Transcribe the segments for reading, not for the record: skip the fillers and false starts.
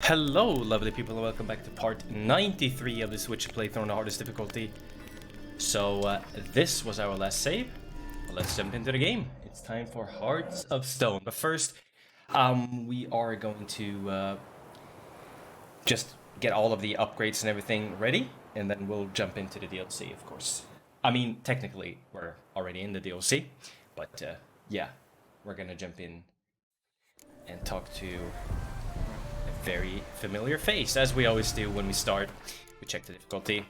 Hello, lovely people, and welcome back to part 93 of the Switch playthrough on the hardest difficulty. So, this was our last save. Well, let's jump into the game. It's time for Hearts of Stone. But first, we are going to just get all of the upgrades and everything ready, and then we'll jump into the DLC, of course. I mean, technically, we're already in the DLC, but yeah, we're gonna jump in and talk to very familiar face, as we always do when we start. We check the difficulty,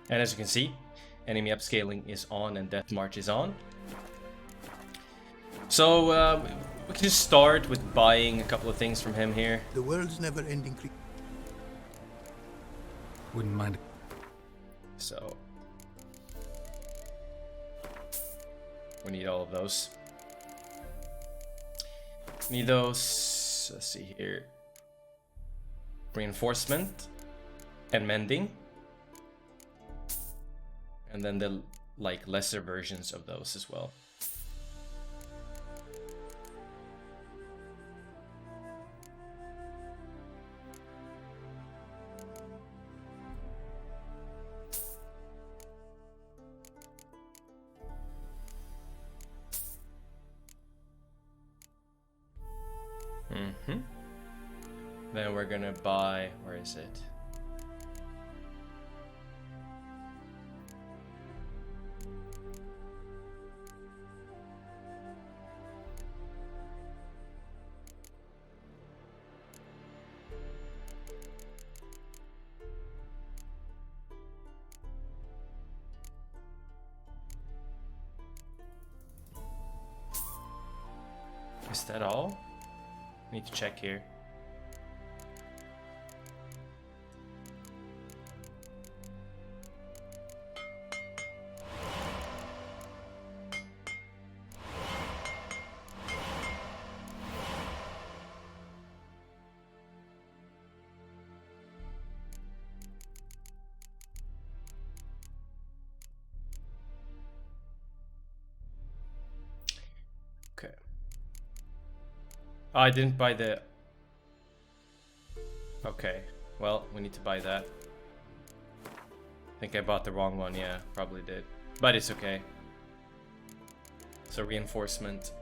and as you can see, enemy upscaling is on and death march is on. So we can just start with buying a couple of things from him here. The world's never-ending. Wouldn't mind. So we need all of those. Need those. Let's see here. Reinforcement and mending, and then the lesser versions of those as well. Then we're gonna buy, where is it? Is that all? Need to check here. Okay. Oh, I didn't buy the... Okay, well, we need to buy that. I think I bought the wrong one, yeah, probably did. But it's okay. So reinforcement.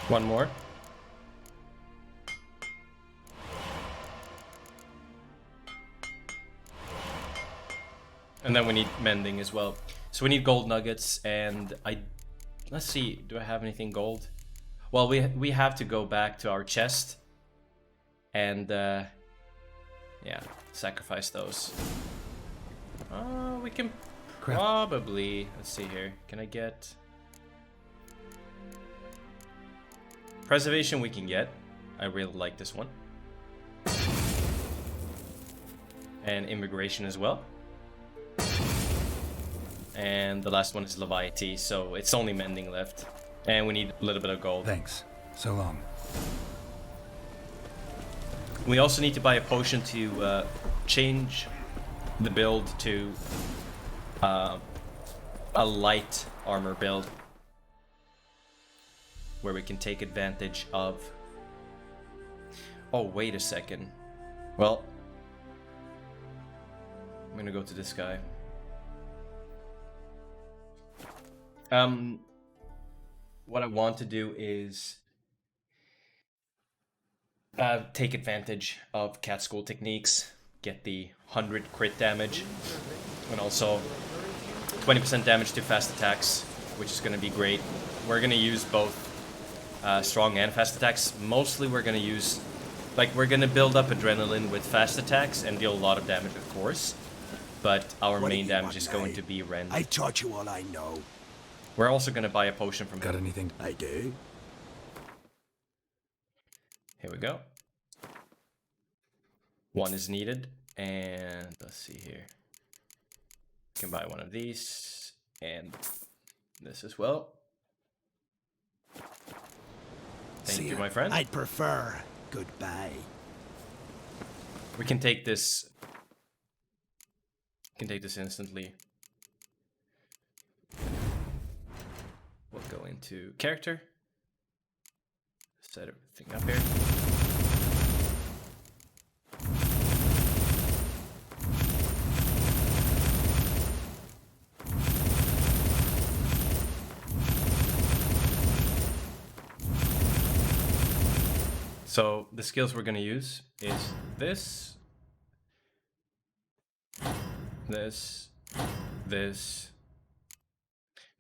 One more. And then we need mending as well. So we need gold nuggets, and let's see, do I have anything gold? Well, we have to go back to our chest and yeah, sacrifice those. We can probably, let's see here. Can I get preservation? We can get. I really like this one. And immigration as well. And the last one is Leviathan, so it's only mending left. And we need a little bit of gold. Thanks. So long. We also need to buy a potion to change the build to a light armor build, where we can take advantage of... Oh, wait a second. Well, I'm gonna go to this guy. What I want to do is take advantage of cat school techniques, get the 100 crit damage, and also 20% damage to fast attacks, which is going to be great. We're going to use both strong and fast attacks. Mostly we're going to use, we're going to build up adrenaline with fast attacks and deal a lot of damage, of course. But our main damage is going to be rend. I taught you all I know. We're also going to buy a potion from him. Got anything? I do. Here we go. One is needed, and let's see here. You can buy one of these, and this as well. Thank you, my friend. I'd prefer Goodbye. We can take this. Can take this instantly. We'll go into character. Set everything up here. So the skills we're going to use is this, this.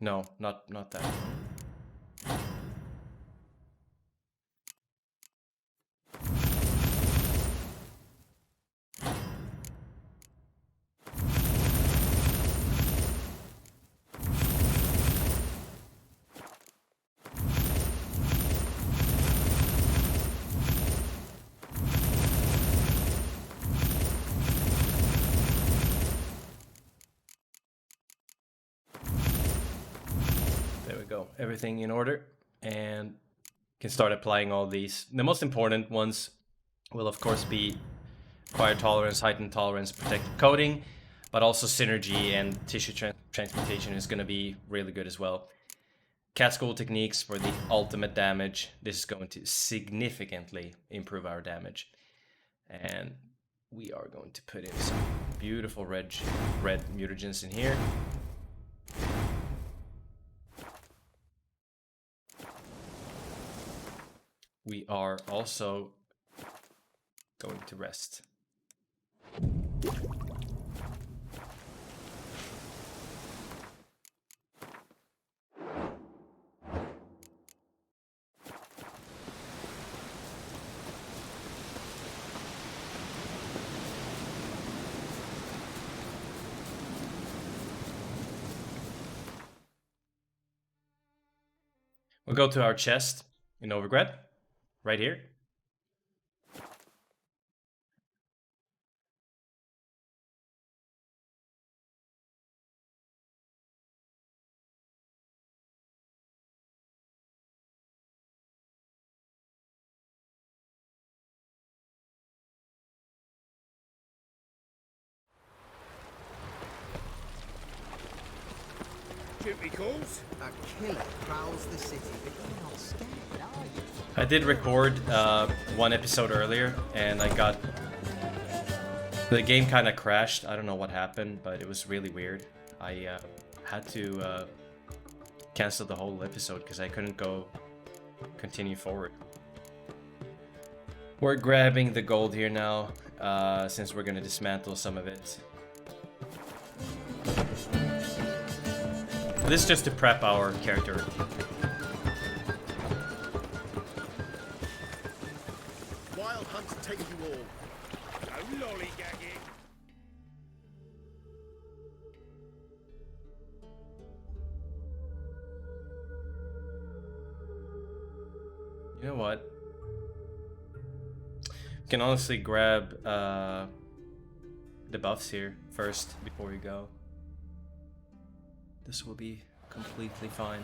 No, not that one. Go everything in order and can start applying all these. The most important ones will of course be acquired tolerance, heightened tolerance, protective coating, but also synergy and tissue transmutation is going to be really good as well. Cat school techniques for the ultimate damage. This is going to significantly improve our damage, and we are going to put in some beautiful red mutagens in here. We are also going to rest. We'll go to our chest in Overgrad. Right here. Duty calls. A killer prowls the city, but you're not scared, are you? I did record one episode earlier, and the game kind of crashed. I don't know what happened, but it was really weird. I had to cancel the whole episode because I couldn't continue forward. We're grabbing the gold here now, since we're gonna dismantle some of it. This is just to prep our character. Wild hunt's take you all. No lollygagging. You know what? We can honestly grab the buffs here first before we go. This will be completely fine.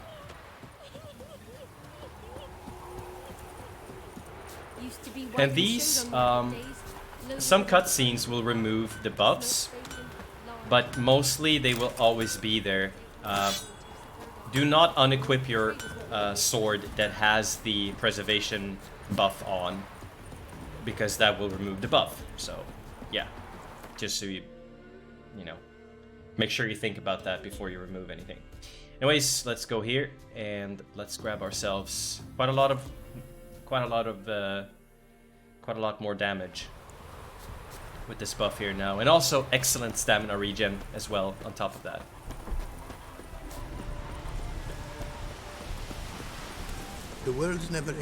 And these, some cutscenes will remove the buffs, but mostly they will always be there. Do not unequip your sword that has the preservation buff on, because that will remove the buff. So, yeah, just so you know, make sure you think about that before you remove anything. Anyways, let's go here and let's grab ourselves quite a lot more damage with this buff here now, and also excellent stamina regen as well on top of that. The world's never...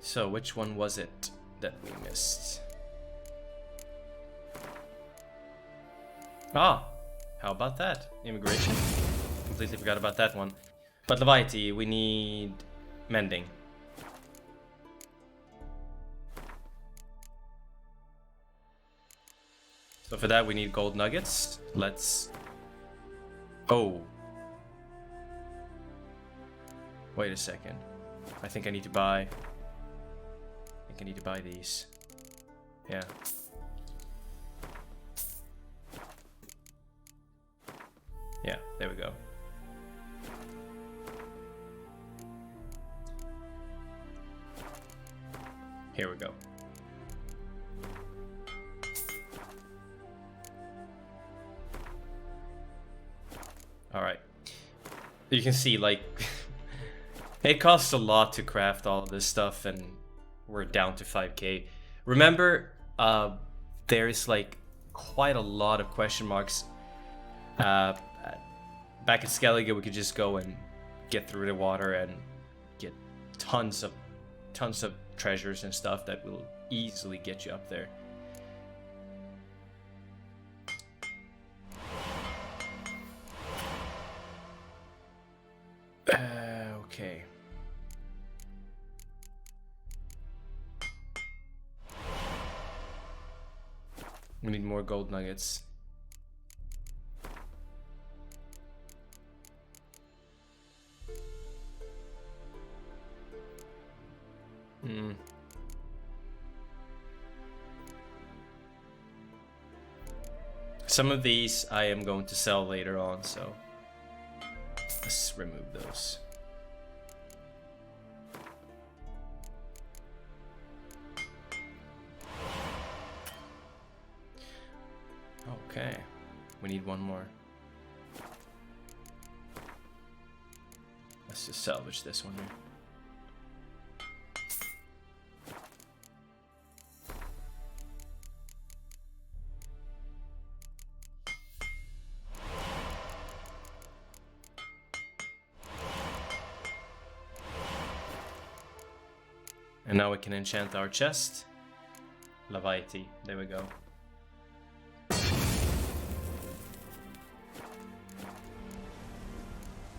So, which one was it that we missed? Ah, how about that? Immigration. Completely forgot about that one. But Leviathy, we need mending. So So for that we need gold nuggets. Let's... Oh. Wait a second. I think I need to buy... these. Yeah. Yeah, there we go. Here we go. Alright. You can see, like, it costs a lot to craft all of this stuff, and we're down to 5k. Remember, there's, like, quite a lot of question marks. Back at Skellige, we could just go and get through the water and get tons of treasures and stuff that will easily get you up there. Okay. We need more gold nuggets. Some of these I am going to sell later on, so let's remove those. Okay, we need one more. Let's just salvage this one here. And now we can enchant our chest. Leviathy, there we go.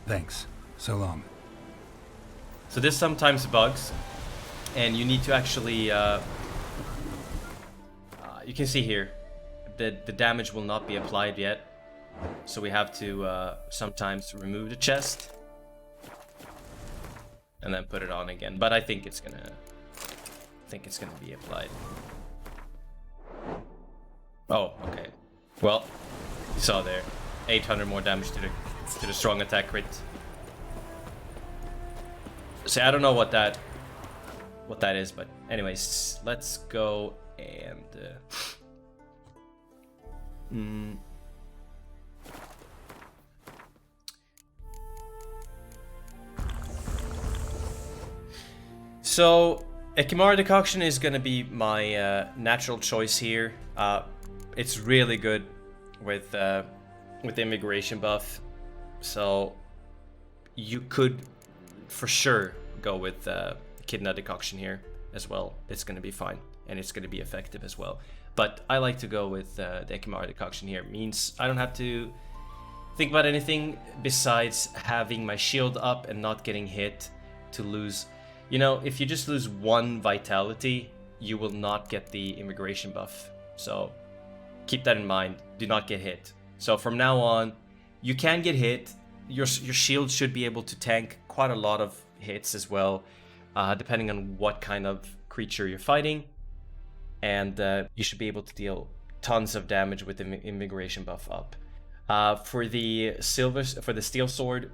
Thanks. So long. So this sometimes bugs, and you need to actually, you can see here, that the damage will not be applied yet. So we have to sometimes remove the chest and then put it on again. But I think it's gonna be applied. Oh, okay. Well, you saw there, 800 more damage to the strong attack crit. So I don't know what that is, but anyways, let's go and So Ekimara decoction is gonna be my natural choice here. It's really good with the immigration buff, so you could for sure go with Echidna decoction here as well. It's gonna be fine, and it's gonna be effective as well. But I like to go with the Ekimara decoction here. It means I don't have to think about anything besides having my shield up and not getting hit to lose. You know, if you just lose one vitality, you will not get the immigration buff. So keep that in mind. Do not get hit. So from now on, you can get hit. Your shield should be able to tank quite a lot of hits as well, depending on what kind of creature you're fighting. And you should be able to deal tons of damage with the immigration buff up. For the steel sword,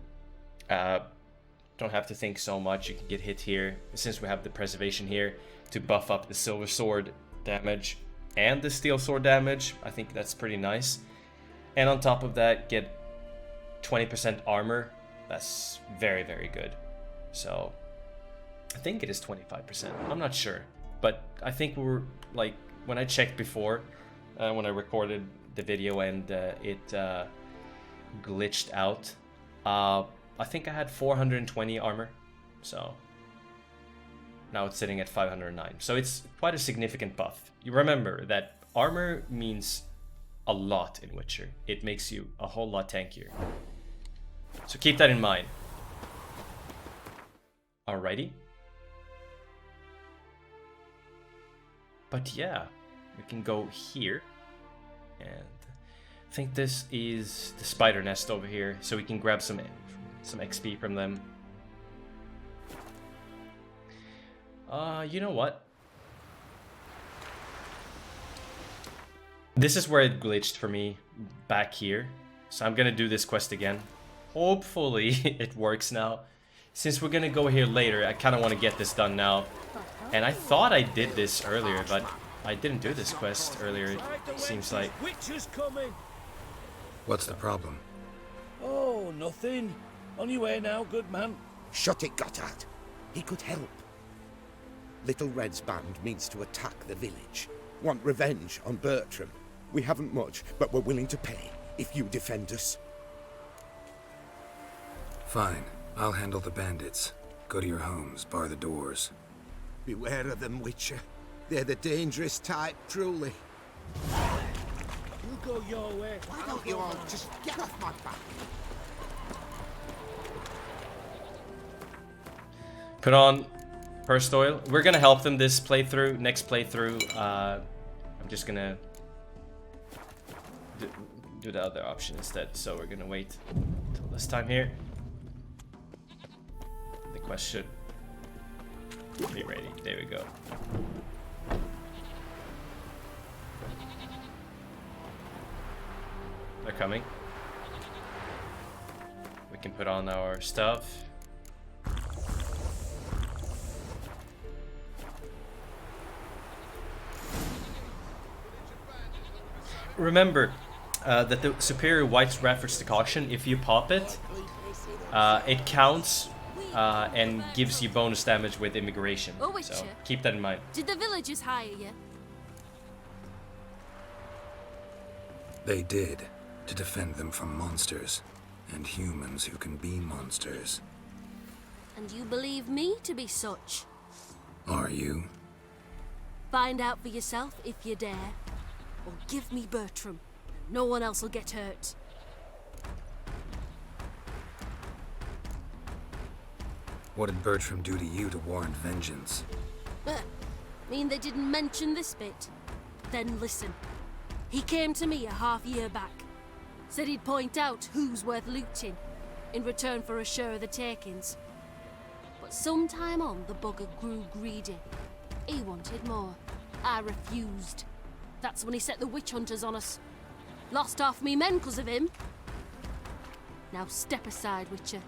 don't have to think so much. You can get hit here, since we have the preservation here to buff up the silver sword damage and the steel sword damage. I think that's pretty nice. And on top of that, get 20% armor. That's very, very good. So I think it is 25%. I'm not sure, but I think we were like, when I checked before, when I recorded the video and it glitched out, I think I had 420 armor, so now it's sitting at 509. So it's quite a significant buff. You remember that armor means a lot in Witcher. It makes you a whole lot tankier. So keep that in mind. Alrighty. But yeah, we can go here And I think this is the spider nest over here, so we can grab some XP from them. You know what? This is where it glitched for me back here. So I'm gonna do this quest again. Hopefully it works now. Since we're gonna go here later, I kind of want to get this done now. And I thought I did this earlier, but I didn't do this quest earlier, it seems like. Witches coming. What's the problem? Oh, nothing. On your way now, good man. Shut it, Gotthard. He could help. Little Red's band means to attack the village. Want revenge on Bertram. We haven't much, but we're willing to pay if you defend us. Fine. I'll handle the bandits. Go to your homes, bar the doors. Beware of them, Witcher. They're the dangerous type, truly. You go your way. Why don't you all just get off my back? Put on first oil. We're gonna help them this playthrough. Next playthrough, I'm just gonna do the other option instead. So we're gonna wait till this time here. The quest should be ready. There we go. They're coming. We can put on our stuff. Remember that the superior white Radford's decoction, if you pop it, it counts and gives you bonus damage with immigration. So keep that in mind. Did the villagers hire you? They did, to defend them from monsters, and humans who can be monsters. And you believe me to be such? Are you? Find out for yourself if you dare. Or give me Bertram. No one else will get hurt. What did Bertram do to you to warrant vengeance? Mean they didn't mention this bit? Then listen. He came to me a half-year back. Said he'd point out who's worth looting, in return for a share of the takings. But sometime on, the bugger grew greedy. He wanted more. I refused. That's when he set the witch hunters on us. Lost half me men 'cause of him. Now step aside, Witcher.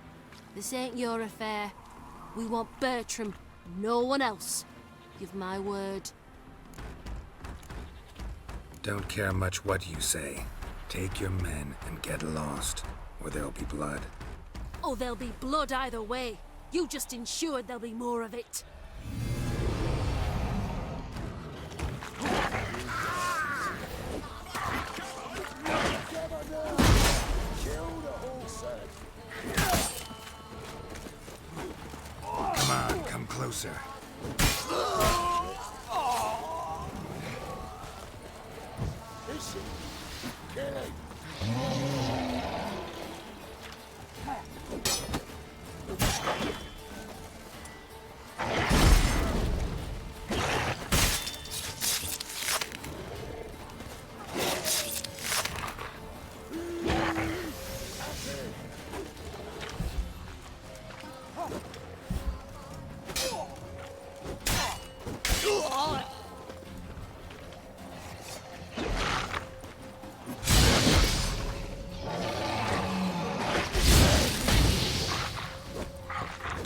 This ain't your affair. We want Bertram, no one else. Give my word. Don't care much what you say. Take your men and get lost, or there'll be blood. Oh, there'll be blood either way. You just ensured there'll be more of it. Come on, come closer.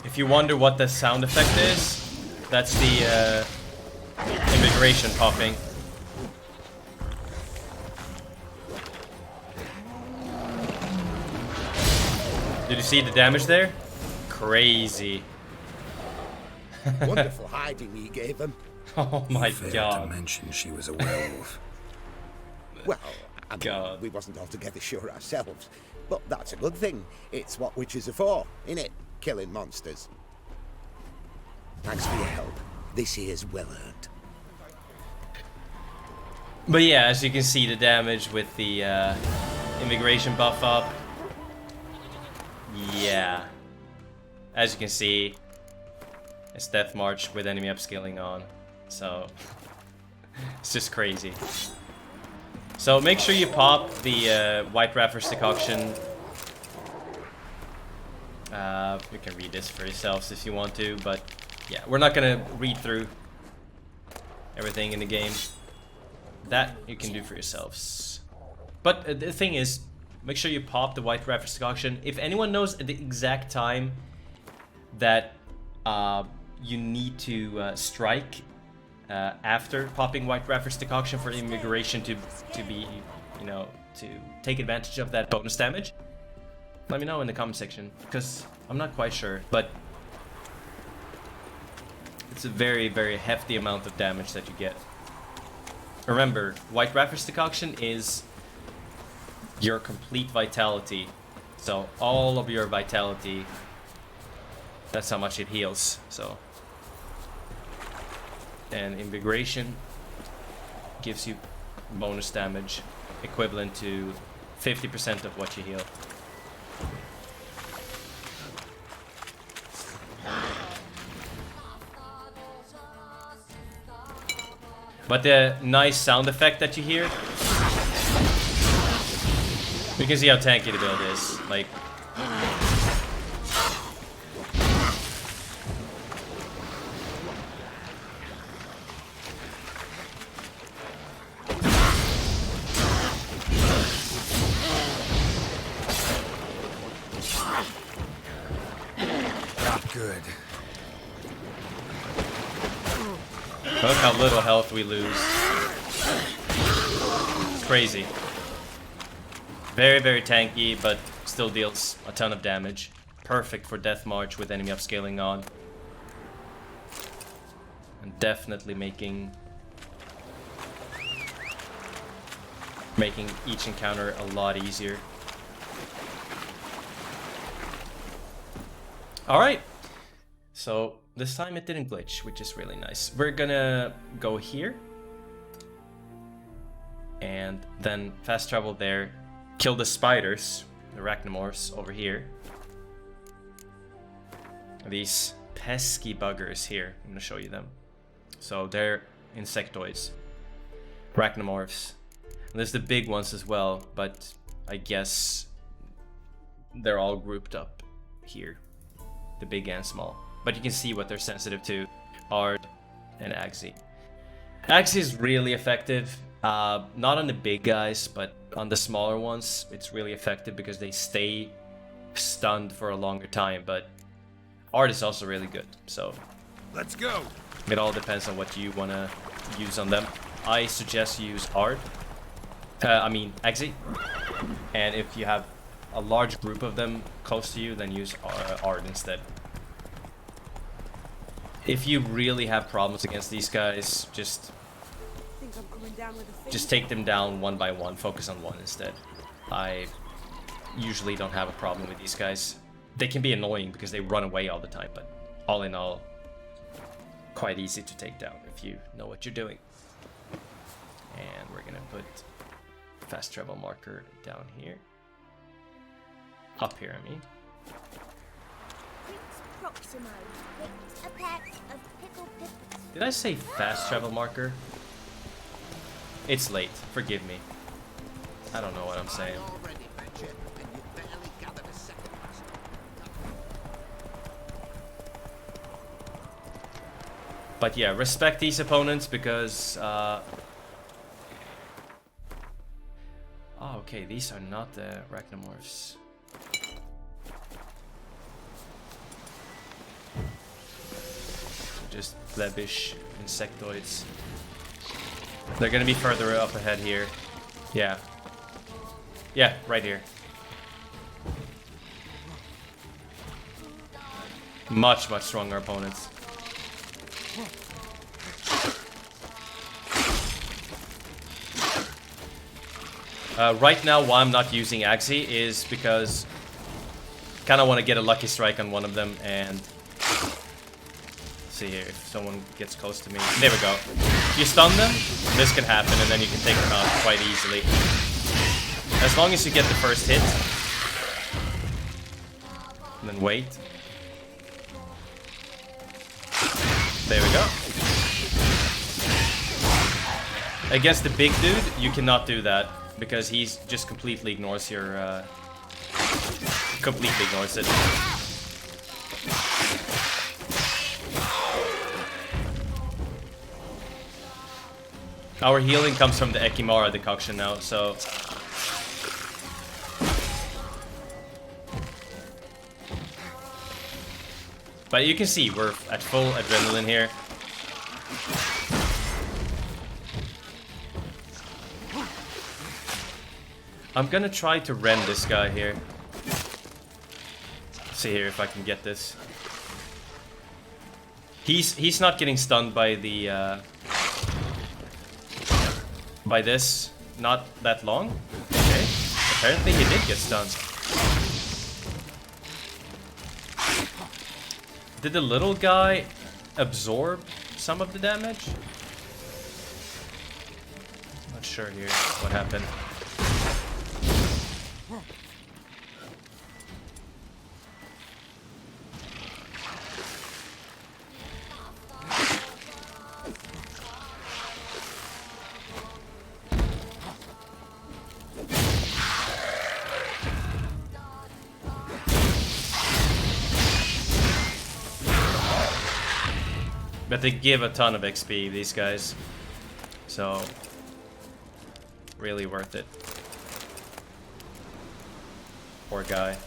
If you wonder what the sound effect is, that's the immigration popping. Did you see the damage there? Crazy. Wonderful hiding you gave him. Oh my Fair god. to mention she was a werewolf. Well, I mean, God. we wasn't altogether sure ourselves. But that's a good thing. It's what witches are for, innit? Killing monsters. Thanks for your help. This here's well earned. But yeah, as you can see, the damage with the immigration buff up. Yeah. As you can see, it's Death March with enemy upscaling on. So, it's just crazy. So make sure you pop the White Raffers decoction. You can read this for yourselves if you want to, but yeah, we're not gonna read through everything in the game. That you can do for yourselves. But the thing is, make sure you pop the White Raffers decoction. If anyone knows the exact time that you need to strike after popping White Raffers decoction for immigration to be, you know, to take advantage of that bonus damage, let me know in the comment section, because I'm not quite sure, but it's a very, very hefty amount of damage that you get. Remember, White Raffers decoction is your complete vitality. So all of your vitality, that's how much it heals. So, and invigoration gives you bonus damage equivalent to 50% of what you heal. But the nice sound effect that you hear, you can see how tanky the build is. Like, Not good. look how little health we lose. It's crazy. Very, very tanky, but still deals a ton of damage. Perfect for Death March with enemy upscaling on. And definitely making each encounter a lot easier. Alright. So this time it didn't glitch, which is really nice. We're gonna go here. And then fast travel there. Kill the spiders, the arachnomorphs over here. These pesky buggers here. I'm gonna show you them. So they're insectoids. Arachnomorphs. And there's the big ones as well, but I guess they're all grouped up here. The big and small. But you can see what they're sensitive to. Ard and Axi. Axi is really effective. Not on the big guys, but on the smaller ones, it's really effective because they stay stunned for a longer time. But Ard is also really good, so Let's go. it all depends on what you want to use on them. I suggest you use Ard. Axi. And if you have a large group of them close to you, then use Ard instead. If you really have problems against these guys, just take them down one by one. Focus on one instead. I usually don't have a problem with these guys. They can be annoying because they run away all the time, but all in all, quite easy to take down if you know what you're doing. And we're gonna put fast travel marker down here. Up here, I mean. Did I say fast travel marker? It's late. Forgive me. I don't know what I'm saying. But yeah, respect these opponents because oh, okay, these are not the arachnomorphs. Just blebish insectoids. They're gonna be further up ahead here. Yeah. Yeah, right here. Much, much stronger opponents. Right now, why I'm not using Axi is because I kind of want to get a lucky strike on one of them and see here if someone gets close to me. There we go. If you stun them, this can happen and then you can take them out quite easily. As long as you get the first hit. And then wait. There we go. Against the big dude, you cannot do that because he's just completely ignores your completely ignores it. Our healing comes from the Ekimara decoction now, so but you can see we're at full adrenaline here. I'm gonna try to rend this guy here. See here if I can get this. He's not getting stunned by the by this. Not that long. Okay. Apparently he did get stunned. Did the little guy absorb some of the damage? Not sure here what happened. But they give a ton of XP, these guys. So, really worth it. Poor guy.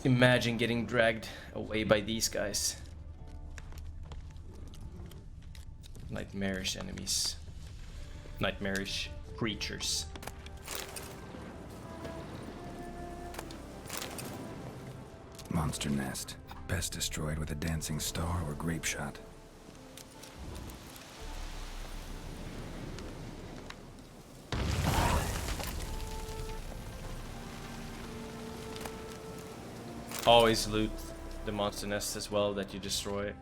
Imagine getting dragged away by these guys. Nightmarish enemies. Nightmarish creatures. Monster nest. Best destroyed with a dancing star or grape shot. Always loot the monster nest as well that you destroy.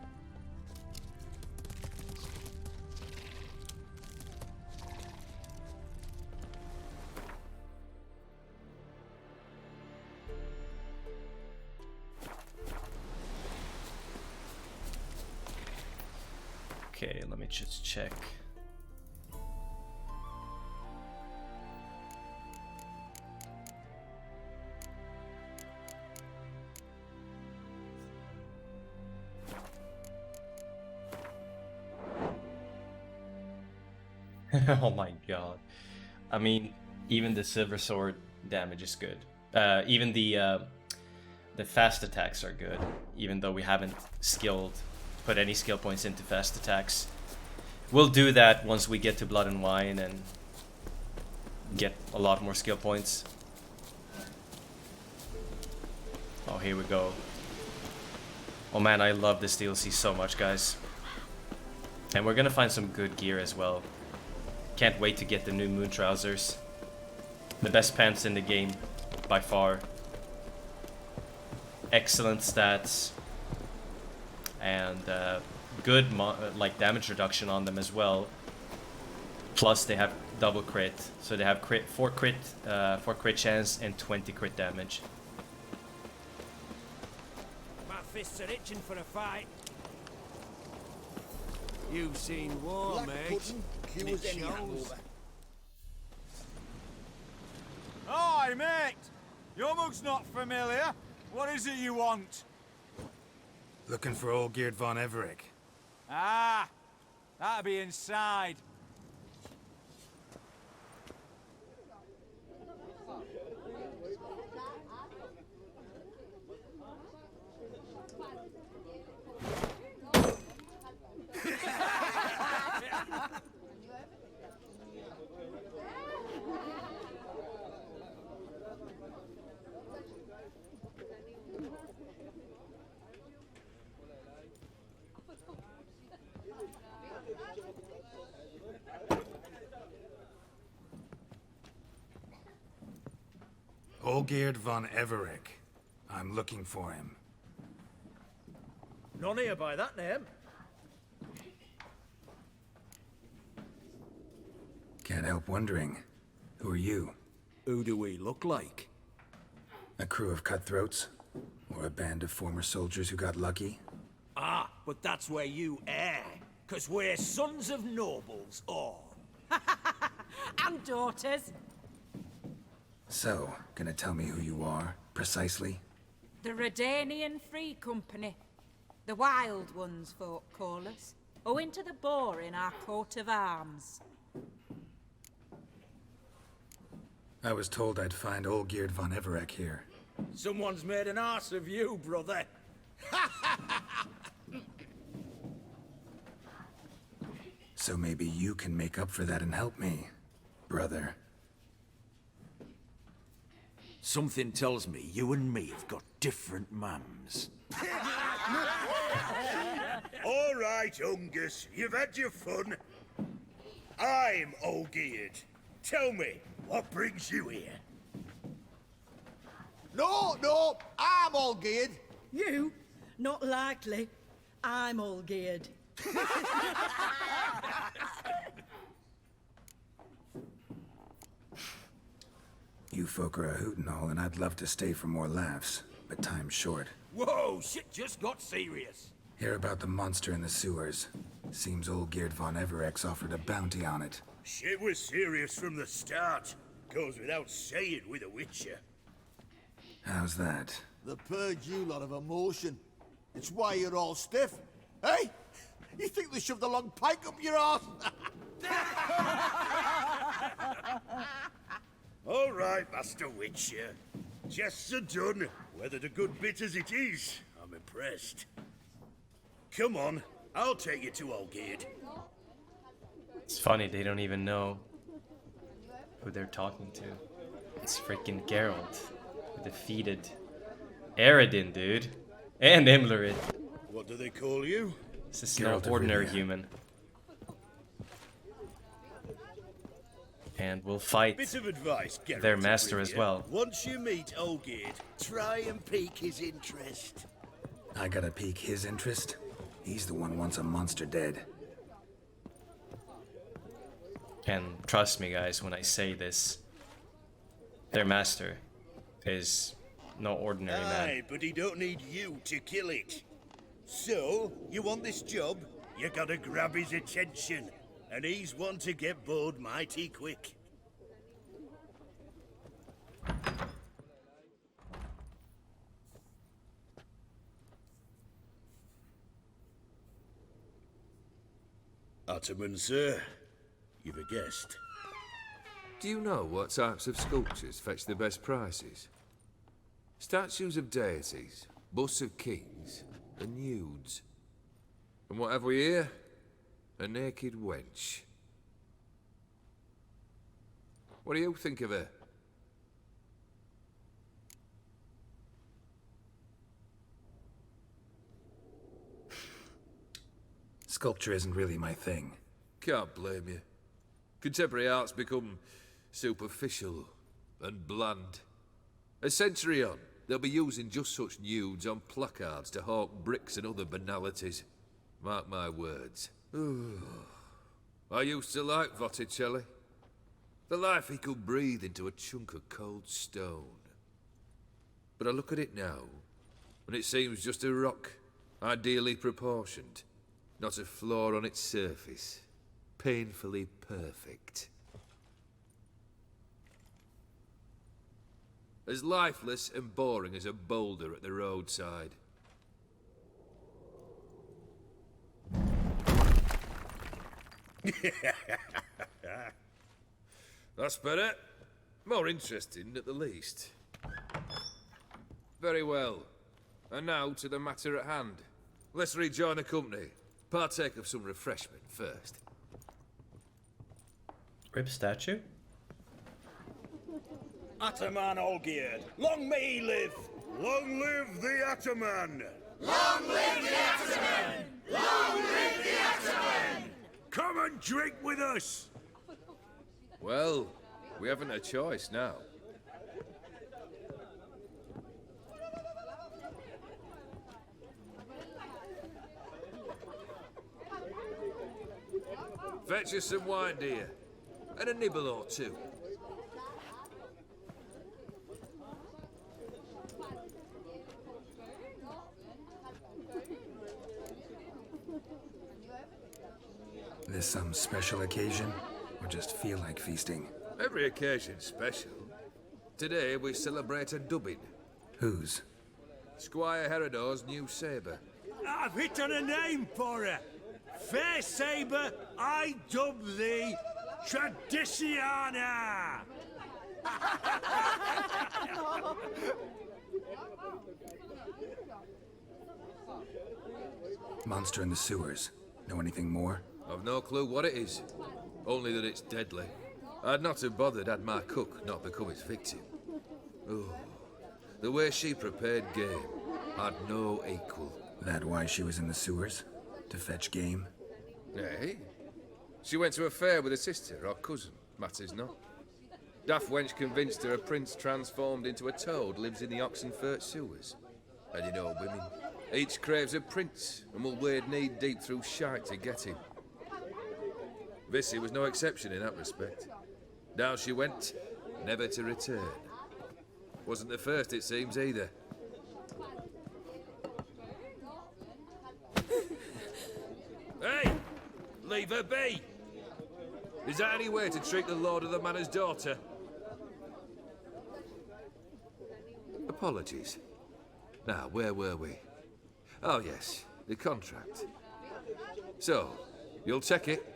Okay, let me just check. Oh my god. I mean, even the silver sword damage is good. Even the fast attacks are good, even though we haven't put any skill points into fast attacks. We'll do that once we get to Blood and Wine and get a lot more skill points. Oh, here we go. Oh man, I love this DLC so much, guys. And we're gonna find some good gear as well. Can't wait to get the new moon trousers. The best pants in the game, by far. Excellent stats. And good like damage reduction on them as well. Plus they have double crit, so they have 4 crit chance and 20 crit damage. My fists are itching for a fight. You've seen war, mate. And it shows. Hi, mate. Your mug's not familiar. What is it you want? Looking for Olgierd von Everec. Ah, that'll be inside. Olgierd von Everec. I'm looking for him. None here by that name. Can't help wondering. Who are you? Who do we look like? A crew of cutthroats? Or a band of former soldiers who got lucky? Ah, but that's where you err. 'Cause we're sons of nobles, all. And daughters. So, gonna tell me who you are, precisely? The Redanian Free Company. The Wild Ones, folk call us. Owing to the boar in our coat of arms. I was told I'd find Olgierd von Everec here. Someone's made an arse of you, brother. So maybe you can make up for that and help me, brother. Something tells me you and me have got different mums. All right, Ungus, you've had your fun. I'm Olgierd. Tell me, what brings you here? No, I'm all geared. You? Not likely. I'm all geared. You folk are a hoot and all, and I'd love to stay for more laughs, but time's short. Whoa, shit just got serious. Hear about the monster in the sewers. Seems Olgierd von Everec's offered a bounty on it. Shit was serious from the start. Goes without saying with a Witcher. How's that? The purge you lot of emotion. It's why you're all stiff. Hey? You think they shoved a long pike up your arse? All right, Master Witcher. Jests are done. Whether the good bit as it is, I'm impressed. Come on, I'll take you to Olgierd. It's funny, they don't even know who they're talking to. It's freaking Geralt, who defeated Eredin, dude. And Imlerid. What do they call you? This is no ordinary human. And we'll fight Bit of advice, Geralt, their master as well. Once you meet Olgierd, try and pique his interest. I gotta pique his interest? He's the one who wants a monster dead. And trust me, guys, when I say this, their master is no ordinary man. Aye, but he don't need you to kill it. So, you want this job? You gotta grab his attention. And he's one to get bored mighty quick. Ottoman, sir. You've a guest. Do you know what types of sculptures fetch the best prices? Statues of deities, busts of kings, and nudes. And what have we here? A naked wench. What do you think of her? Sculpture isn't really my thing. Can't blame you. Contemporary art's become superficial and bland. A century on, they'll be using just such nudes on placards to hawk bricks and other banalities. Mark my words. I used to like Botticelli. The life he could breathe into a chunk of cold stone. But I look at it now, and it seems just a rock, ideally proportioned. Not a flaw on its surface. Painfully perfect. As lifeless and boring as a boulder at the roadside. That's better. More interesting, at the least. Very well. And now to the matter at hand. Let's rejoin the company. Partake of some refreshment first. Rip statue? Ataman Olgierd, long may he live! Long live the Ataman! Long live the Ataman! Long live the Ataman! Come and drink with us! Well, we haven't a choice now. Fetch us some wine, dear. And a nibble or two. this some special occasion? Or just feel like feasting? Every occasion's special. Today we celebrate a dubbing. Whose? Squire Herodor's new sabre. I've hit on a name for her. Fair Sabre, I dub thee Tradiciana! Monster in the sewers. Know anything more? I've no clue what it is. Only that it's deadly. I'd not have bothered had my cook not become its victim. Oh, the way she prepared game had no equal. That why she was in the sewers? To fetch game? Hey? She went to a fair with a sister or cousin, matters not. Daft wench convinced her a prince transformed into a toad lives in the Oxenfurt sewers. And you know women, each craves a prince and will wade knee-deep through shite to get him. Vissy was no exception in that respect. Down she went, never to return. Wasn't the first, it seems, either. Hey! Leave her be! Is that any way to treat the lord of the manor's daughter? Apologies. Now, where were we? Oh, yes, the contract. So, you'll check it?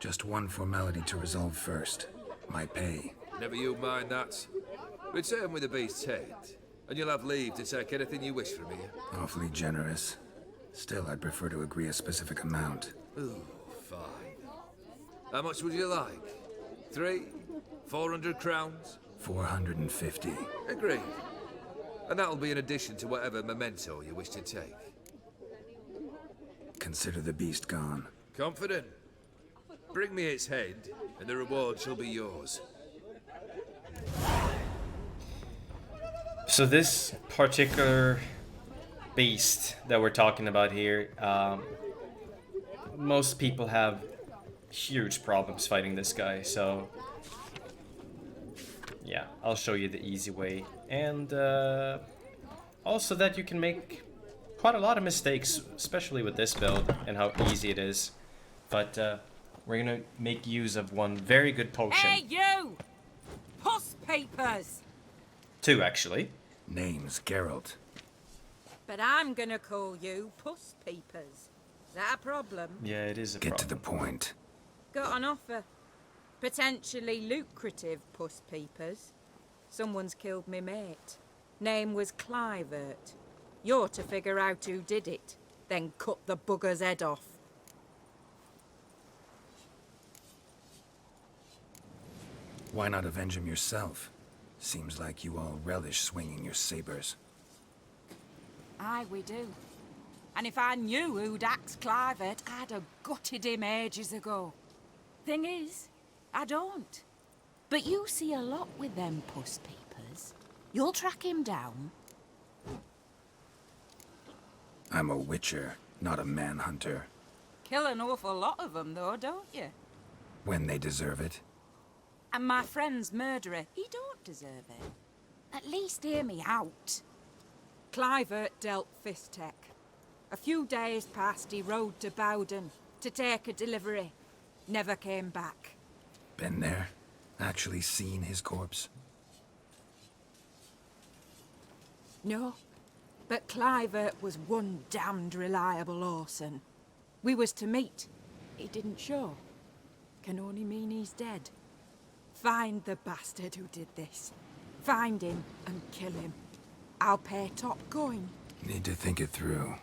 Just one formality to resolve first. My pay. Never you mind that. Return with the beast's head, and you'll have leave to take anything you wish from here. Awfully generous. Still, I'd prefer to agree a specific amount. Ooh, fine. How much would you like? 400 crowns? 450. Agreed. And that'll be in addition to whatever memento you wish to take. Consider the beast gone. Confident? Bring me its head, and the reward shall be yours. So this particular beast that we're talking about here, most people have huge problems fighting this guy, so yeah, I'll show you the easy way. And also that you can make quite a lot of mistakes, especially with this build and how easy it is. But we're gonna make use of one very good potion. Hey, you! Puss papers! 2, actually. Name's Geralt. But I'm gonna call you Puss Peepers. Is that a problem? Yeah, it is a Get problem. to the point. Got an offer. Potentially lucrative Puss Peepers. Someone's killed me mate. Name was Clivert. You're to figure out who did it, then cut the bugger's head off. Why not avenge him yourself? Seems like you all relish swinging your sabers. Aye, we do. And if I knew who'd axed Clivert, I'd have gutted him ages ago. Thing is, I don't. But you see a lot with them Puss Peepers. You'll track him down. I'm a witcher, not a manhunter. Kill an awful lot of them, though, don't you? When they deserve it. And my friend's murderer, he don't deserve it. At least hear me out. Clivert dealt Fistek. A few days past, he rode to Bowden to take a delivery. Never came back. Been there? Actually seen his corpse? No, but Clivert was one damned reliable horseman. We was to meet. He didn't show. Can only mean he's dead. Find the bastard who did this. Find him and kill him. I'll pay top coin. Need to think it through.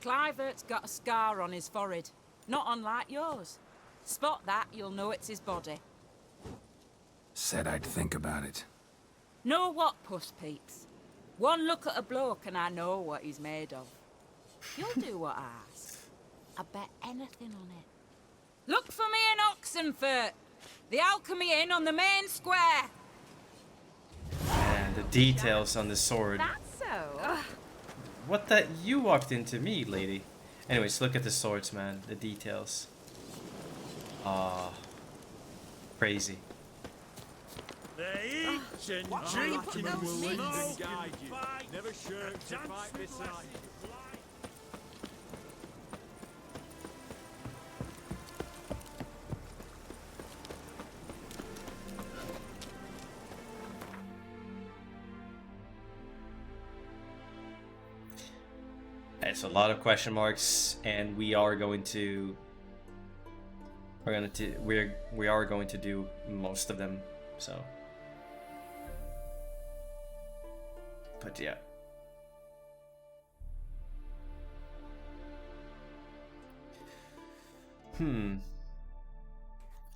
Clivert's got a scar on his forehead, not unlike yours. Spot that, you'll know it's his body. Said I'd think about it. Know what, Puss Peeps? One look at a bloke and I know what he's made of. You'll do what I ask. I bet anything on it. Look for me in Oxenfurt. The Alchemy Inn on the main square. And the details on the sword. That's so. What the? You walked into me, lady. Anyways, look at the swords, man. The details. Ah, crazy. They eat and drink and smoke and fight. Never shirk to fight beside you. Alright, so a lot of question marks, and we are going to do most of them, so. But yeah. Will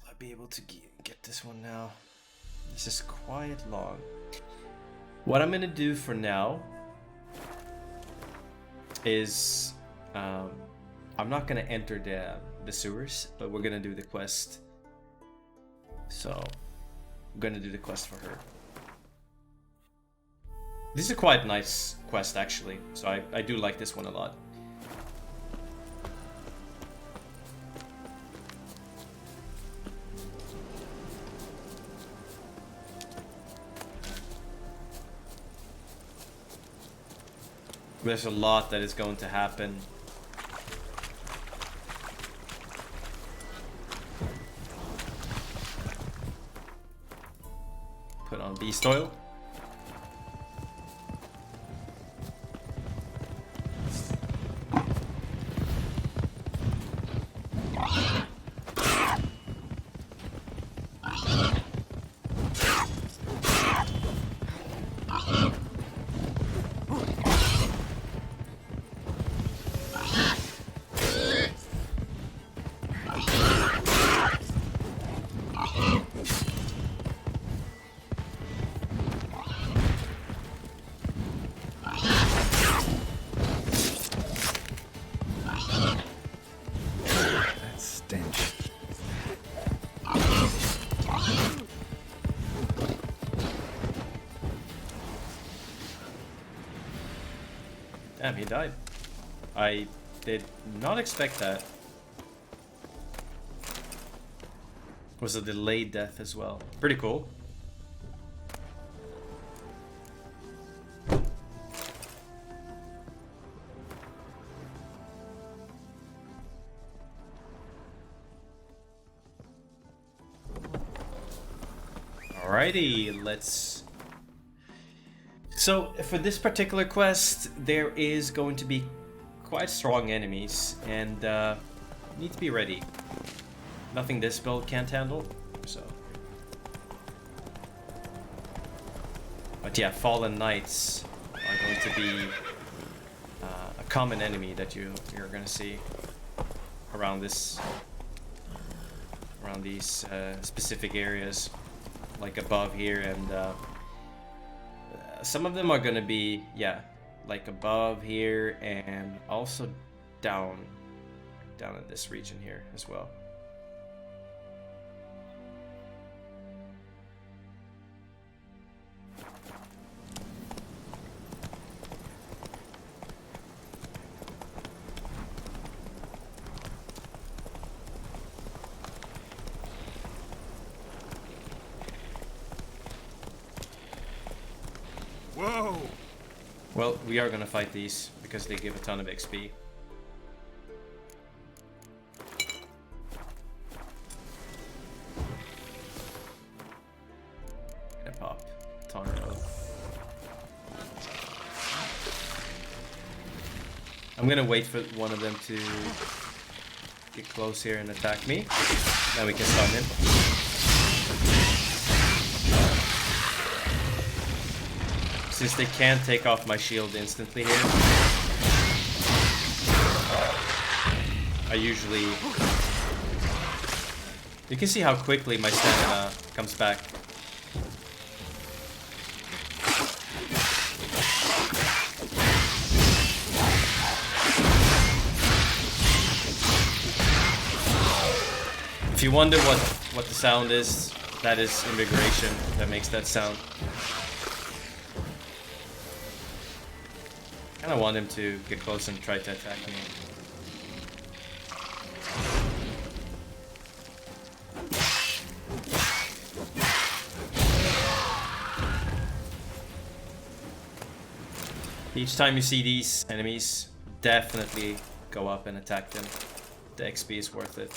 I be able to get this one now? This is quite long. What I'm gonna do for now is I'm not gonna enter the sewers, but we're gonna do the quest. So I'm gonna do the quest for her. This is a quite nice quest actually, so I do like this one a lot. There's a lot that is going to happen. Put on beast oil. Damn, he died. I did not expect that. It was a delayed death as well. Pretty cool. Alrighty, let's... So, for this particular quest, there is going to be quite strong enemies, and need to be ready. Nothing this build can't handle, so... But yeah, Fallen Knights are going to be a common enemy that you're going to see around this... around these specific areas, like above here, and some of them are gonna be, yeah, like above here and also down in this region here as well. Whoa! Well, we are gonna fight these because they give a ton of XP. Gonna pop a ton of. I'm gonna wait for one of them to get close here and attack me. Then we can stun him. Since they can't take off my shield instantly here, I usually... You can see how quickly my stamina comes back. If you wonder what the sound is, that is invigoration that makes that sound. I want him to get close and try to attack me. Each time you see these enemies, definitely go up and attack them. The XP is worth it.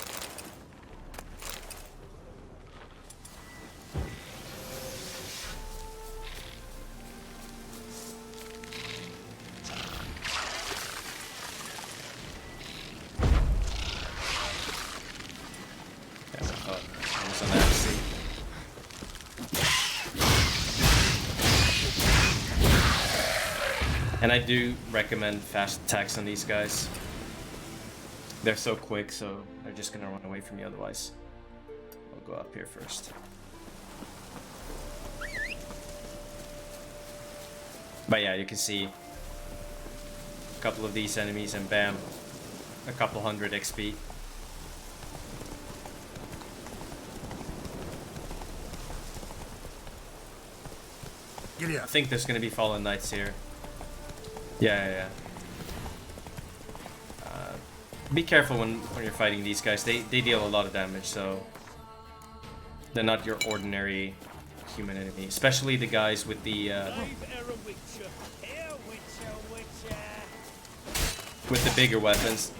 And I do recommend fast attacks on these guys. They're so quick, so they're just gonna run away from you otherwise. I'll go up here first. But yeah, you can see a couple of these enemies and bam, a couple hundred XP. I think there's gonna be Fallen Knights here. Yeah. Be careful when you're fighting these guys. They deal a lot of damage, so they're not your ordinary human enemy. Especially the guys with the bigger weapons.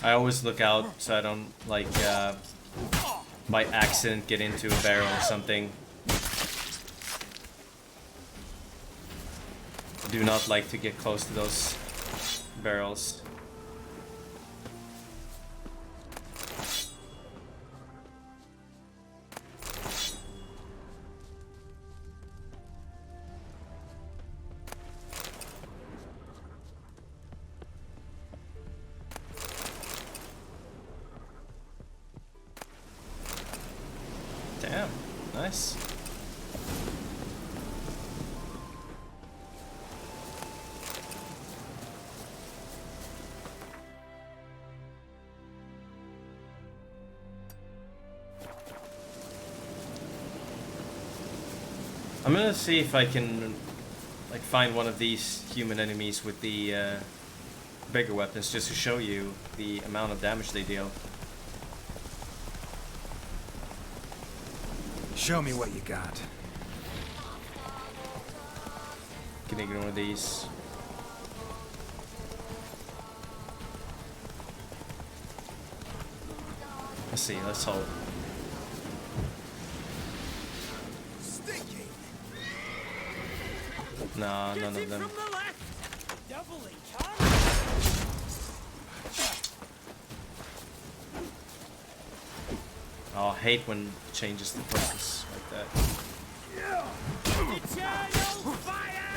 I always look out so I don't, like, by accident get into a barrel or something. I do not like to get close to those barrels. Damn, nice. I'm gonna see if I can, like, find one of these human enemies with the bigger weapons just to show you the amount of damage they deal. Show me what you got. Can ignore these. Let's see, let's hold. Nah, none of them. Oh, I hate when it changes the focus like that. Eternal fire!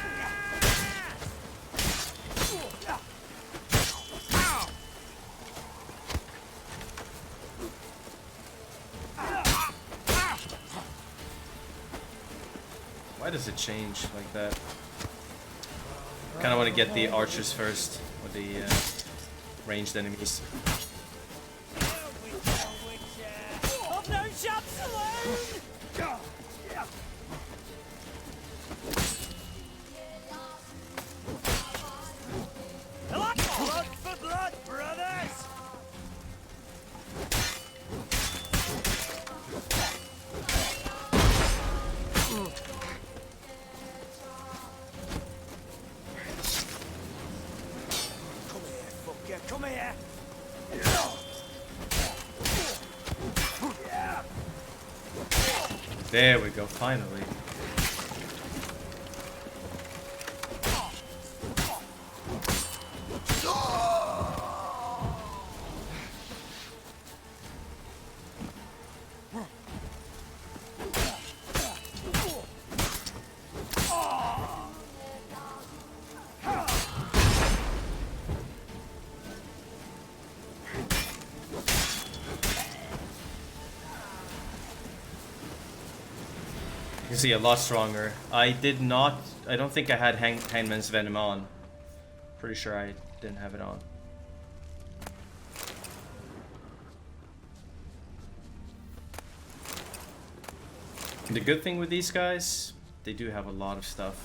Why does it change like that? Kind of want to get the archers first, or the ranged enemies. Come here! There we go, finally. You can see a lot stronger. I don't think I had Hangman's Venom on. Pretty sure I didn't have it on. The good thing with these guys, they do have a lot of stuff.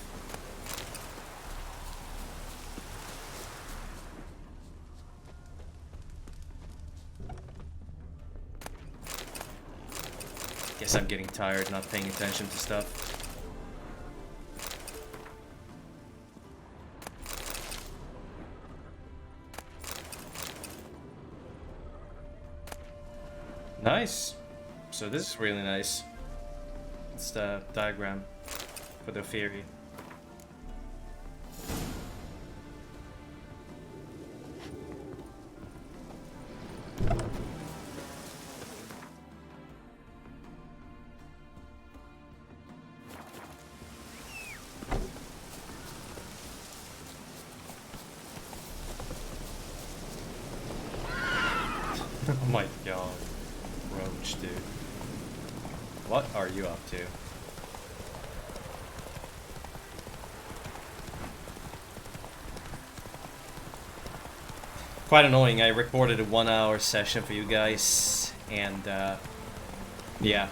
Guess I'm getting tired not paying attention to stuff. Nice. So this is really nice. It's the diagram for the theory. Oh my god. Roach, dude. What are you up to? Quite annoying. I recorded a 1 hour session for you guys, and yeah,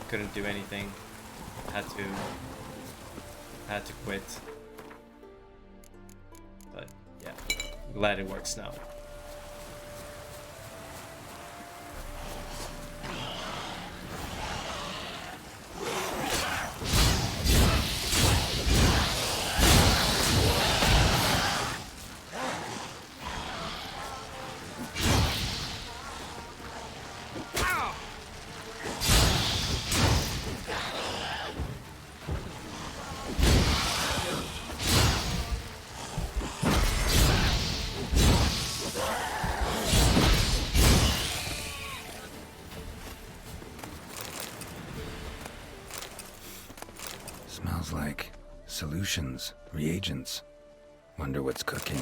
couldn't do anything. Had to quit. But yeah, glad it works now. Smells like solutions, reagents. Wonder what's cooking.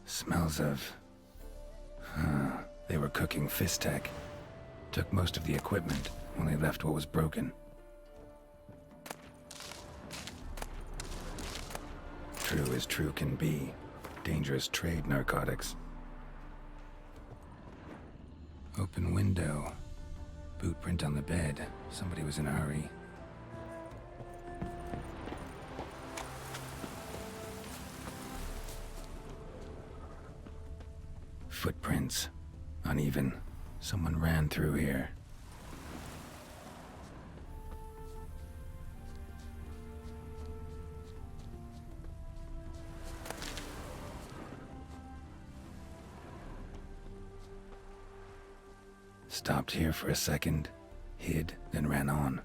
Smells of... they were cooking Fistech. Took most of the equipment, only left what was broken. True as true can be. Dangerous trade narcotics. Open window. Boot print on the bed. Somebody was in a hurry. Footprints. Uneven. Someone ran through here. Stopped here for a second, hid, then ran on.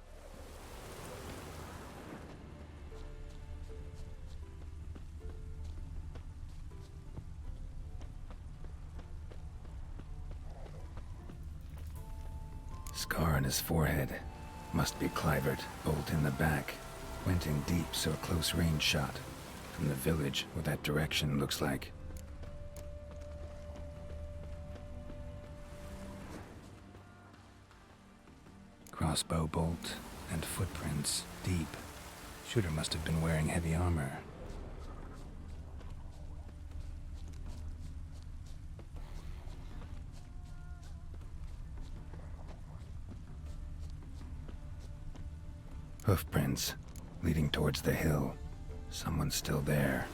Scar on his forehead. Must be Clivert. Bolt in the back. Went in deep, so a close range shot. From the village, what that direction looks like. Crossbow bolt and footprints deep. Shooter must have been wearing heavy armor. Hoofprints leading towards the hill. Someone's still there.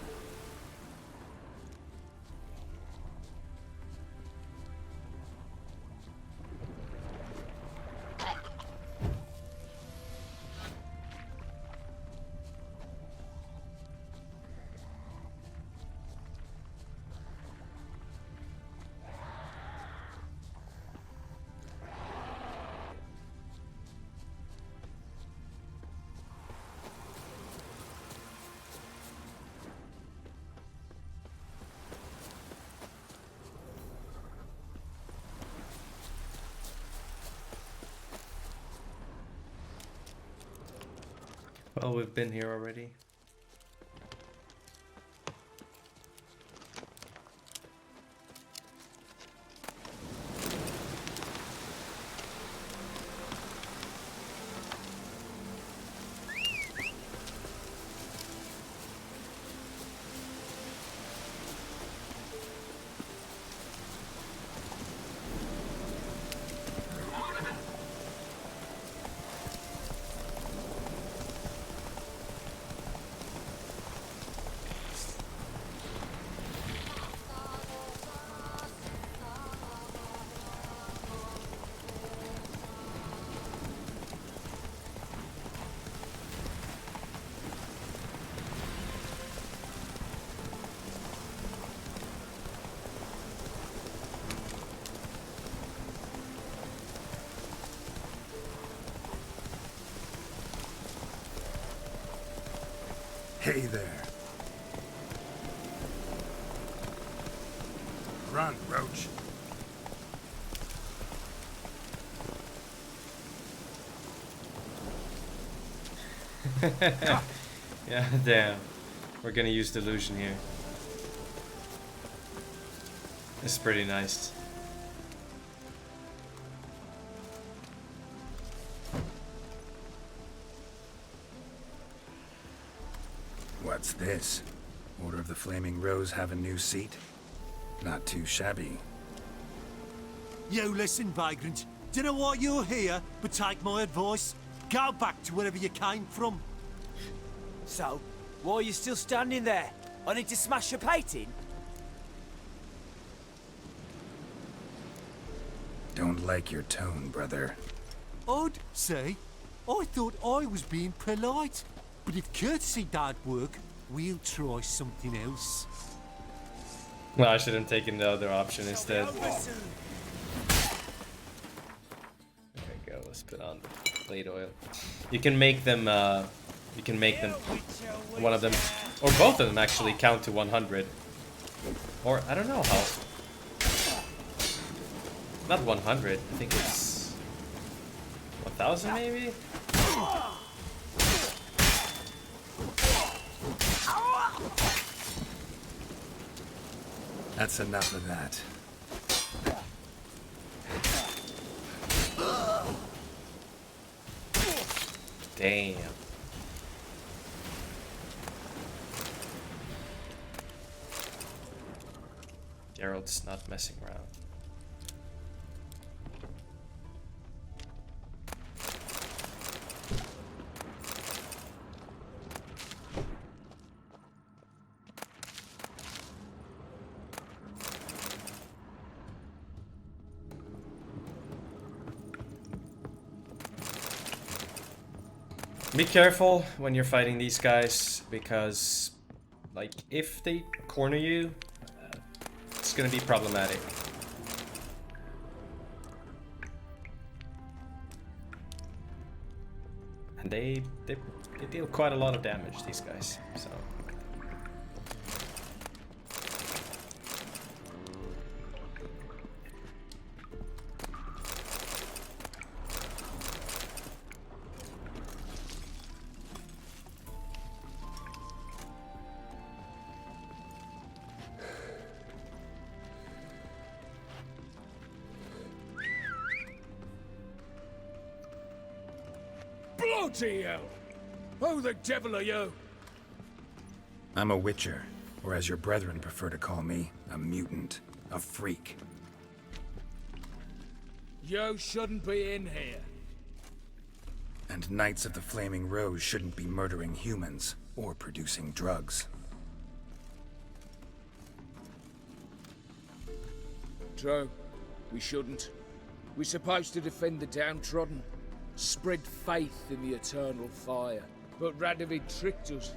Well, we've been here already. Hey there. Run, Roach. Yeah, damn. We're gonna use delusion here. This is pretty nice. What's this? Order of the Flaming Rose have a new seat? Not too shabby. You listen, vagrant. Dunno why you're here, but take my advice. Go back to wherever you came from. So, why are you still standing there? I need to smash your painting? Don't like your tone, brother. I'd say, I thought I was being polite. But if courtesy don't work, we'll try something else. Well, I should have taken the other option instead. There we go. Let's put on the blade oil. You can make them. You can make them. One of them, or both of them, actually count to 100. Or I don't know how. Not 100. I think it's 1,000 maybe. That's enough of that. Damn. Gerald's not messing around. Be careful when you're fighting these guys, because, like, if they corner you, it's gonna be problematic. And they deal quite a lot of damage, these guys, so... Bloody hell! Who the devil are you? I'm a witcher, or as your brethren prefer to call me, a mutant, a freak. You shouldn't be in here. And Knights of the Flaming Rose shouldn't be murdering humans, or producing drugs. True. We shouldn't. We're supposed to defend the downtrodden. Spread faith in the eternal fire. But Radovid tricked us.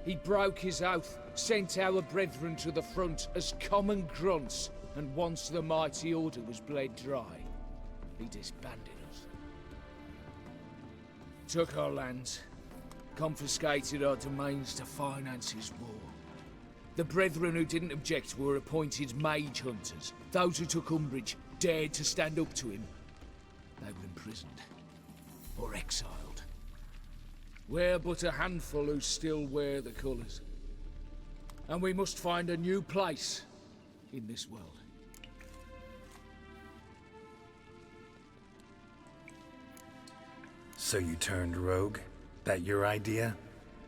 He broke his oath, sent our brethren to the front as common grunts, and once the mighty order was bled dry, he disbanded us. Took our lands, confiscated our domains to finance his war. The brethren who didn't object were appointed mage hunters. Those who took umbrage, dared to stand up to him. They were imprisoned. Or exiled. We're but a handful who still wear the colours. And we must find a new place in this world. So you turned rogue? That your idea?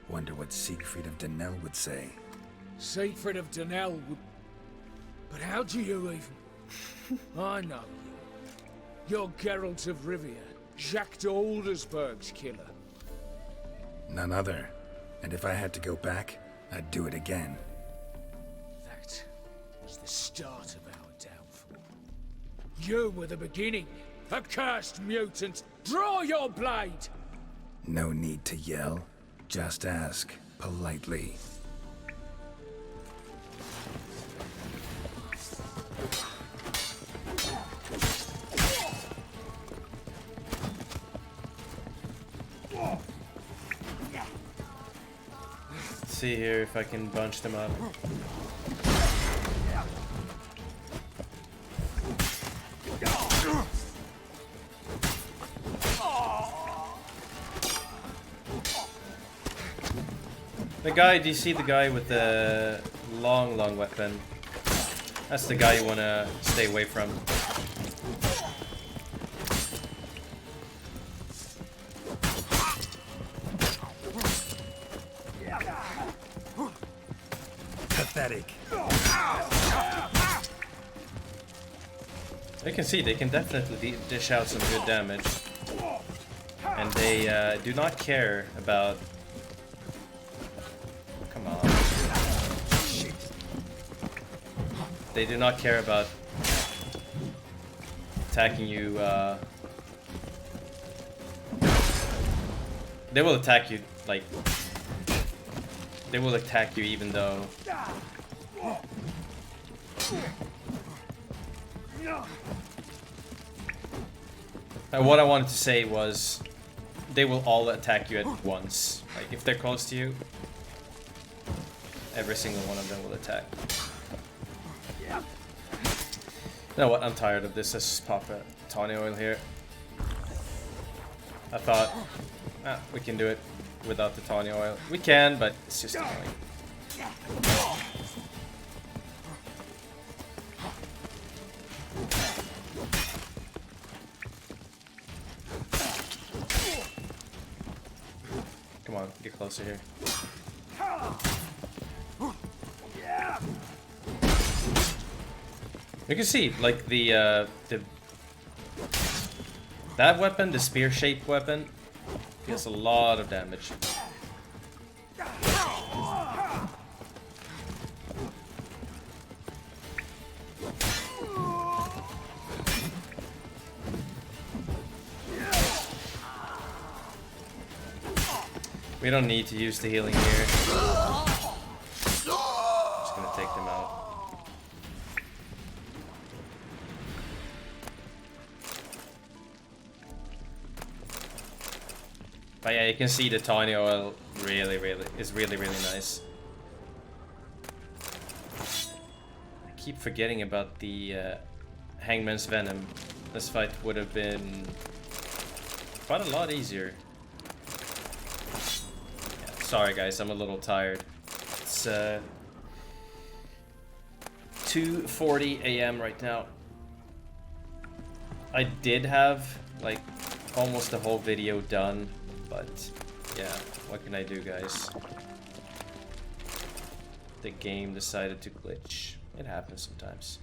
Wonder what Siegfried of Denel would say. Siegfried of Denel would... But how do you even... I know you. You're Geralt of Rivia. Jacques de Aldersberg's killer. None other. And if I had to go back, I'd do it again. That was the start of our downfall. You were the beginning. Accursed mutant! Draw your blade! No need to yell. Just ask, politely. see here if I can bunch them up. The guy, do you see the guy with the long weapon? That's the guy you want to stay away from. Pathetic. You can see they can definitely dish out some good damage. And they do not care about... Come on. They do not care about attacking you. They will attack you, like... They will attack you even though... What I wanted to say was, they will all attack you at once. Like, if they're close to you, every single one of them will attack. You know what, I'm tired of this. Let's just pop a tawny oil here. I thought, we can do it without the tawny oil. We can, but it's just annoying. Come on, get closer here. You can see, like, that weapon, the spear-shaped weapon, deals a lot of damage. We don't need to use the healing here. Just gonna take them out. But yeah, you can see the tawny oil is really nice. I keep forgetting about the Hangman's Venom. This fight would have been quite a lot easier. Yeah, sorry guys, I'm a little tired. It's 2:40 a.m. right now. I did have like almost the whole video done. But, yeah, what can I do, guys? The game decided to glitch. It happens sometimes.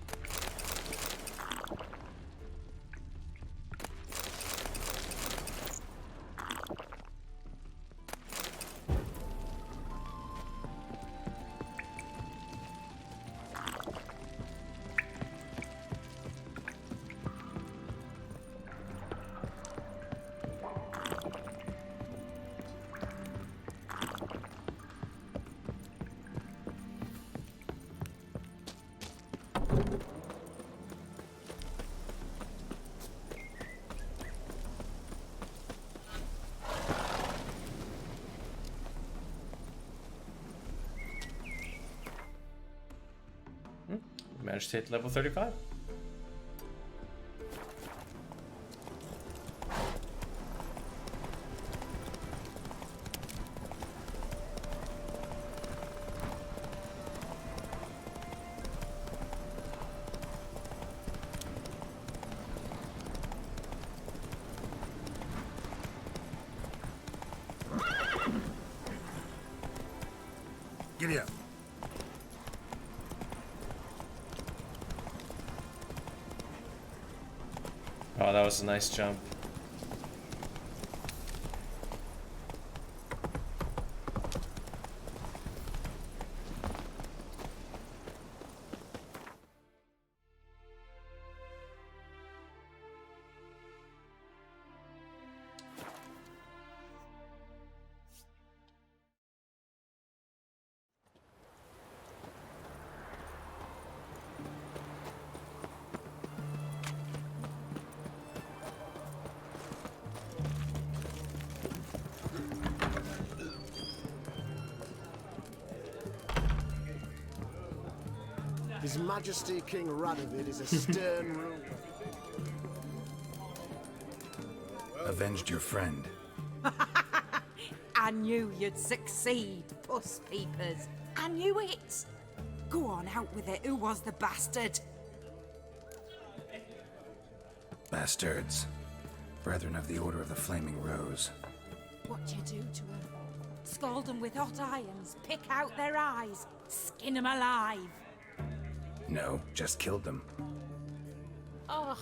Managed to hit level 35. Giddy up. Oh, that was a nice jump. His Majesty King Radovid is a stern ruler. Avenged your friend. I knew you'd succeed, puss peepers. I knew it. Go on, out with it. Who was the bastard? Bastards. Brethren of the Order of the Flaming Rose. What'd you do to them? Scald them with hot irons, pick out their eyes, skin them alive. No, just killed them. Oh,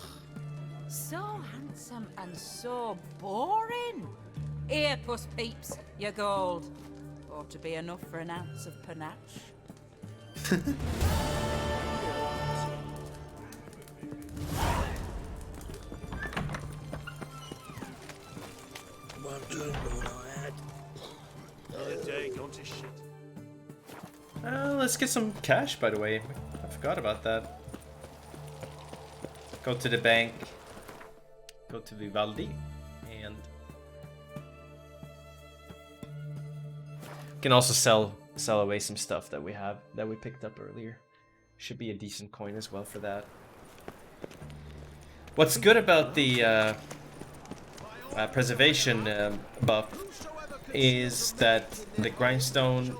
so handsome and so boring. Here, puss peeps, your gold. Ought to be enough for an ounce of panache. Well done, Lord, I had. Another day gone to shit. Let's get some cash, by the way. I forgot about that. Go to the bank. Go to Vivaldi. And... can also sell away some stuff that we have, that we picked up earlier. Should be a decent coin as well for that. What's good about the preservation buff is that the grindstone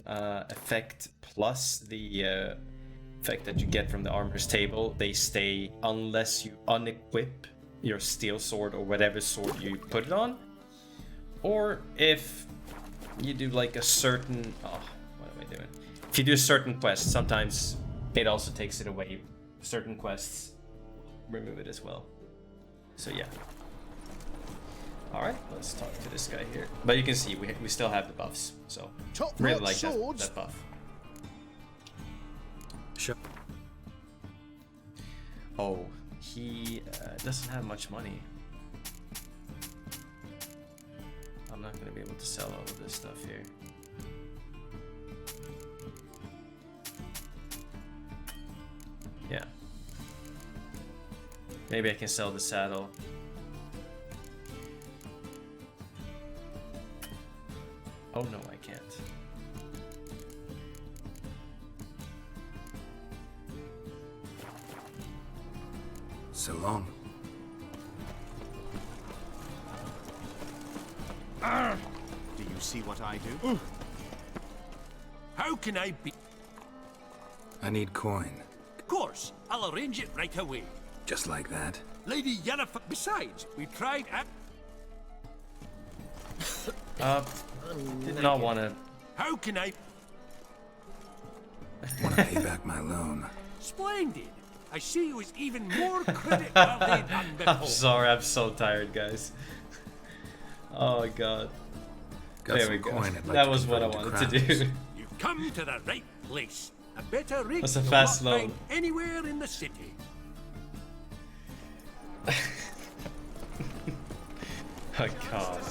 effect plus the effect that you get from the armor's table, they stay unless you unequip your steel sword or whatever sword you put it on, or if you do like a certain what am I doing? If you do a certain quest, sometimes it also takes it away. Certain quests remove it as well. So yeah. Alright, let's talk to this guy here. But you can see we still have the buffs, so really like that buff. Sure. Oh, he doesn't have much money. I'm not gonna be able to sell all of this stuff here. Yeah. Maybe I can sell the saddle. Oh no, I can't. So long. Do you see what I do? How can I be? I need coin. Of course, I'll arrange it right away. Just like that? Lady Yennefer. Besides, we tried at... Did not want to... How can I... Want to pay back my loan. Splendid. I see you as even more credit worthy than before. I'm sorry, I'm so tired, guys. Oh my god. There we go. That was what I wanted to do. You've come to the right place. A better rig That's a you'll fast not loan. find anywhere in the city. Oh god.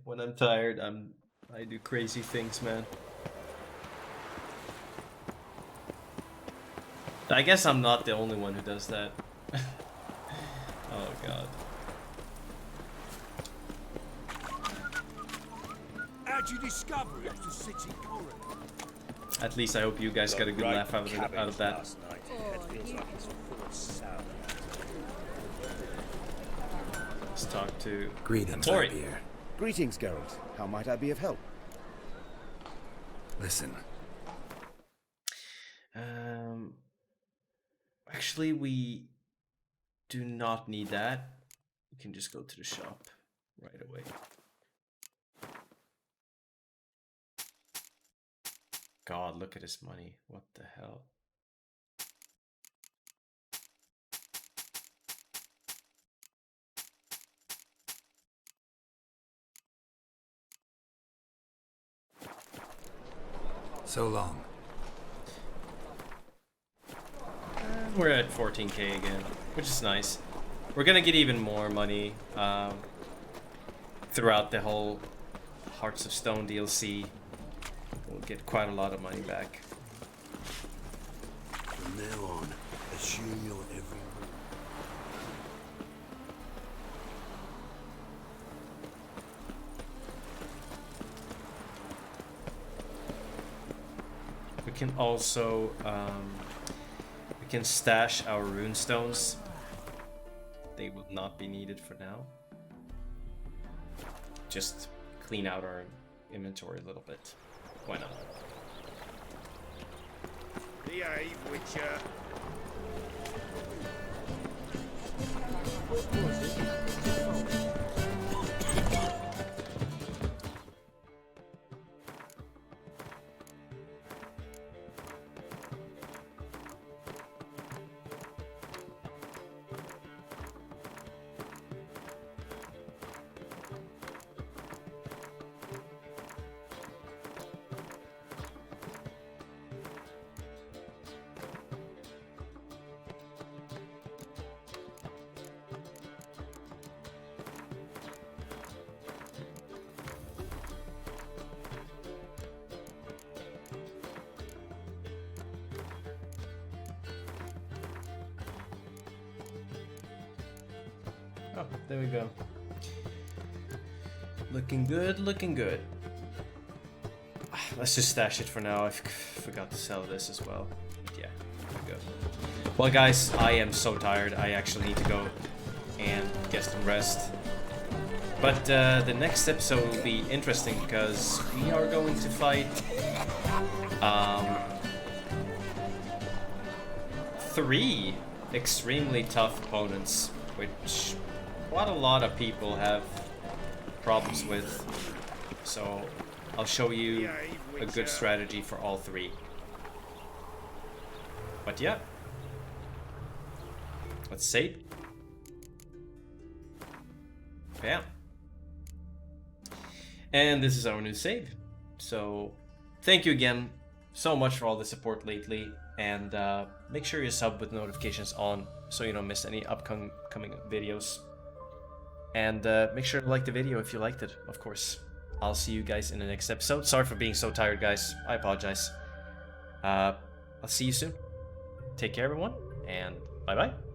When I'm tired, I do crazy things, man. I guess I'm not the only one who does that. Oh god. How'd you discover it was the city corridor? At least I hope you guys got a good laugh out of that. Let's talk to Greetings, Tori. Javier. Greetings, Geralt. How might I be of help? Listen. Actually, we do not need that. We can just go to the shop right away. God, look at his money. What the hell? So long. We're at 14k again, which is nice. We're gonna get even more money throughout the whole Hearts of Stone DLC. We'll get quite a lot of money back. From now on, assume your every move. We can also we can stash our runestones. They will not be needed for now. Just clean out our inventory a little bit. Why not? Behave, Witcher. Oh, there we go. Looking good, looking good. Let's just stash it for now. I forgot to sell this as well. But yeah, there we go. Well, guys, I am so tired. I actually need to go and get some rest. But the next episode will be interesting because we are going to fight 3 extremely tough opponents, which quite a lot of people have problems with. So I'll show you a good strategy for all 3. But yeah, let's save. Yeah. And this is our new save. So thank you again so much for all the support lately, and make sure you sub with notifications on so you don't miss any upcoming videos. And make sure to like the video if you liked it, of course. I'll see you guys in the next episode. Sorry for being so tired, guys. I apologize. I'll see you soon. Take care, everyone, and bye-bye.